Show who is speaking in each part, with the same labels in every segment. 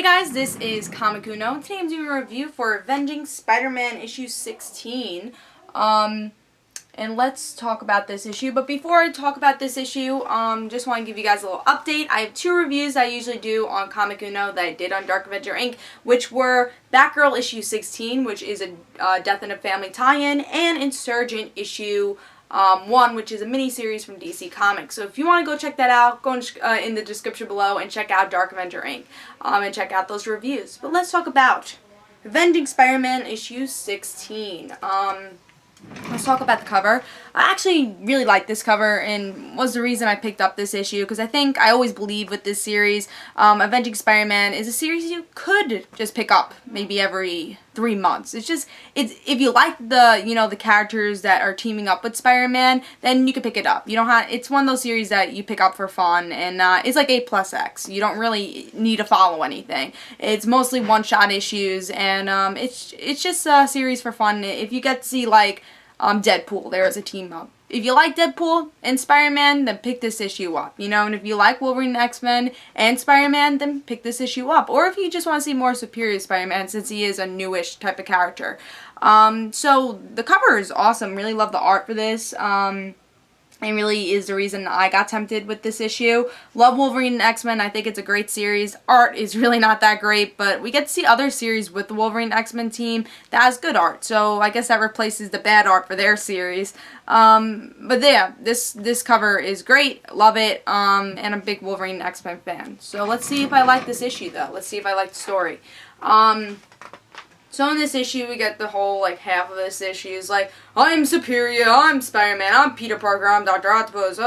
Speaker 1: Hey guys, this is Comic Uno. Today I'm doing a review for Avenging Spider-Man issue 16. And let's talk about this issue. But before I talk about this issue, just want to give you guys a little update. I have two reviews I usually do on Comic Uno that I did on DarkAvengerINC, which were Batgirl issue 16, which is a Death in a Family tie-in, and Insurgent issue 1, which is a mini-series from DC Comics. So if you want to go check that out, go in the description below and check out DarkAvengerINC and check out those reviews. But let's talk about Avenging Spider-Man issue 16. Let's talk about the cover. I actually really like this cover and was the reason I picked up this issue, because I always believe with this series, Avenging Spider-Man is a series you could just pick up maybe every 3 months. It's if you like the characters that are teaming up with Spider-Man, then you can pick it up. It's one of those series that you pick up for fun, and it's like A+X. You don't really need to follow anything. It's mostly one-shot issues, and it's just a series for fun. If you get to see Deadpool, there is a team up. If you like Deadpool and Spider-Man, then pick this issue up, and if you like Wolverine, X-Men, and Spider-Man, then pick this issue up. Or if you just want to see more superior Spider-Man, since he is a newish type of character. So the cover is awesome. Really love the art for this. And really is the reason I got tempted with this issue. Love Wolverine and X-Men. I think it's a great series. Art is really not that great, but we get to see other series with the Wolverine X-Men team that has good art. So I guess that replaces the bad art for their series. But yeah, this cover is great. Love it. And I'm a big Wolverine X-Men fan. So let's see if I like this issue, though. Let's see if I like the story. So in this issue, we get the whole, half of this issue is I'm superior, I'm Spider-Man, I'm Peter Parker, I'm Dr. Octopus,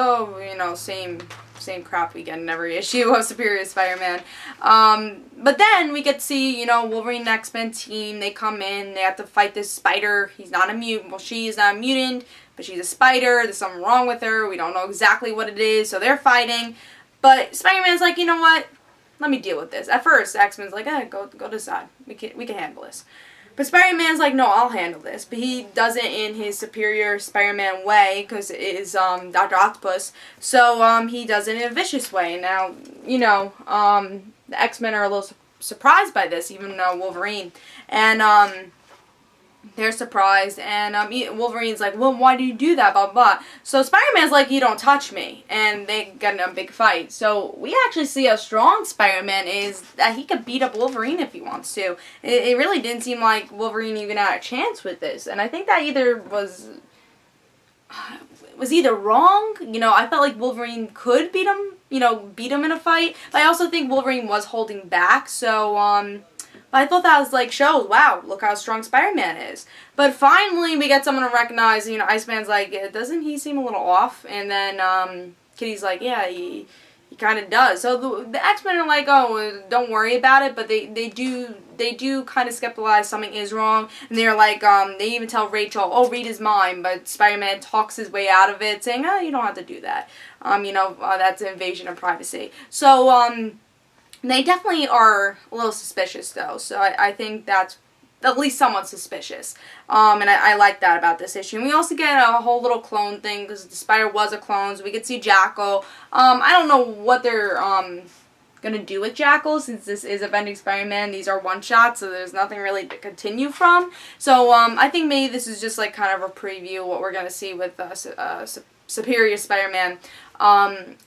Speaker 1: same crap we get in every issue of Superior Spider-Man. But then we get to see, Wolverine and X-Men team, they come in, they have to fight this spider. He's not a mutant, well, she is not a mutant, but she's a spider, there's something wrong with her, we don't know exactly what it is, so they're fighting. But Spider-Man's like, you know what? Let me deal with this. At first, X-Men's like, go to the side. We can handle this. But Spider-Man's like, no, I'll handle this. But he does it in his superior Spider-Man way, because it is Dr. Octopus. So he does it in a vicious way. Now, the X-Men are a little surprised by this, even though Wolverine. And they're surprised, and Wolverine's like, well, why do you do that, blah, blah. So Spider-Man's like, you don't touch me, and they get in a big fight. So we actually see how strong Spider-Man is, that he could beat up Wolverine if he wants to. It really didn't seem like Wolverine even had a chance with this, and I think that either was either wrong. I felt like Wolverine could beat him in a fight, but I also think Wolverine was holding back, so, I thought that was shows, wow, look how strong Spider-Man is. But finally we get someone to recognize, Iceman's like, doesn't he seem a little off? And then Kitty's like, yeah, he kind of does. So the X-Men are like, oh, don't worry about it, but they do kind of skeptical something is wrong. And they're like, they even tell Rachel, oh, read his mind, but Spider-Man talks his way out of it, saying, oh, you don't have to do that. That's an invasion of privacy. So, they definitely are a little suspicious, though, so I think that's at least somewhat suspicious. And I like that about this issue. And we also get a whole little clone thing, because the spider was a clone, so we could see Jackal. I don't know what they're going to do with Jackal, since this is Avenging Spider-Man. These are one-shots, so there's nothing really to continue from. So I think maybe this is just kind of a preview of what we're going to see with Superior Spider-Man.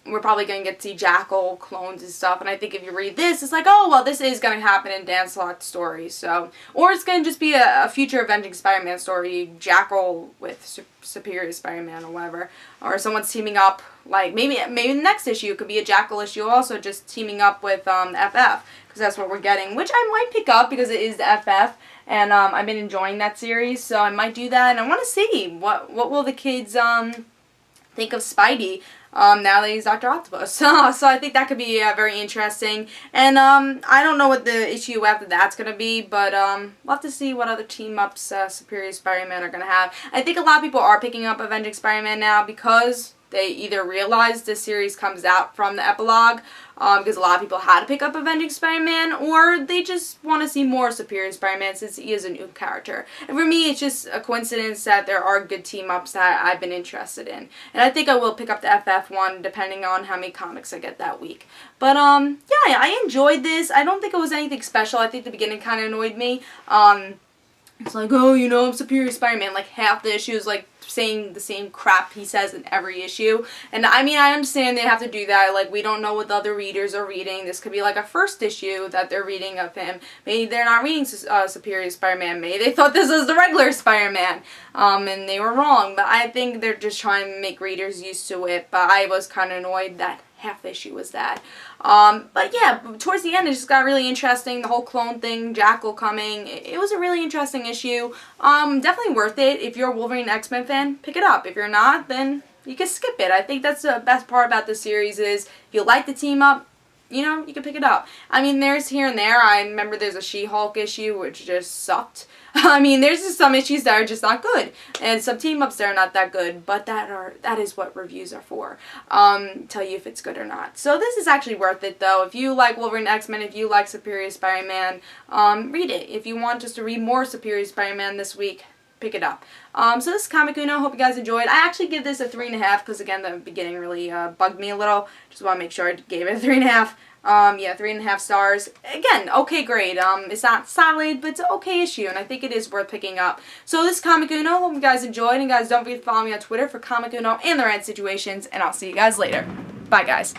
Speaker 1: We're probably going to get to see Jackal, clones and stuff, and I think if you read this, it's like, oh, well, this is going to happen in Dan Slott's story, so, or it's going to just be a future Avenging Spider-Man story, Jackal with Superior Spider-Man or whatever, or someone's teaming up, maybe the next issue could be a Jackal issue also, just teaming up with FF, because that's what we're getting, which I might pick up because it is the FF, and I've been enjoying that series, so I might do that, and I want to see what will the kids think of Spidey now that he's Dr. Octopus. So I think that could be very interesting. And I don't know what the issue after that's going to be, but we'll have to see what other team-ups Superior Spider-Man are going to have. I think a lot of people are picking up Avenging Spider-Man now because they either realize this series comes out from the epilogue, because a lot of people had to pick up Avenging Spider-Man, or they just want to see more Superior Spider-Man since he is a new character. And for me, it's just a coincidence that there are good team-ups that I've been interested in. And I think I will pick up the FF one depending on how many comics I get that week. But, yeah, I enjoyed this. I don't think it was anything special. I think the beginning kind of annoyed me. It's like, oh, you know, I'm Superior Spider-Man. Like, half the issue is, like, saying the same crap he says in every issue. And, I mean, I understand they have to do that. Like, we don't know what the other readers are reading. This could be, like, a first issue that they're reading of him. Maybe they're not reading Superior Spider-Man. Maybe they thought this was the regular Spider-Man. And they were wrong. But I think they're just trying to make readers used to it. But I was kind of annoyed that half the issue was that. But yeah, towards the end it just got really interesting. The whole clone thing, Jackal coming. It was a really interesting issue. Definitely worth it. If you're a Wolverine X-Men fan, pick it up. If you're not, then you can skip it. I think that's the best part about this series is if you like the team up, you know, you can pick it up. I mean, there's here and there. I remember there's a She-Hulk issue which just sucked. I mean, there's just some issues that are just not good, and some team-ups that are not that good, but that is what reviews are for, tell you if it's good or not. So this is actually worth it, though. If you like Wolverine X-Men, if you like Superior Spider-Man, read it. If you want just to read more Superior Spider-Man this week, pick it up. So this is Comic Uno. Hope you guys enjoyed. I actually give this a 3.5 because, again, the beginning really bugged me a little. Just want to make sure I gave it a 3.5. Yeah, 3.5 stars. Again, okay grade. It's not solid, but it's an okay issue, and I think it is worth picking up. So this is Comic Uno. Hope you guys enjoyed, and guys, don't forget to follow me on Twitter for Comic Uno and the rant situations, and I'll see you guys later. Bye, guys.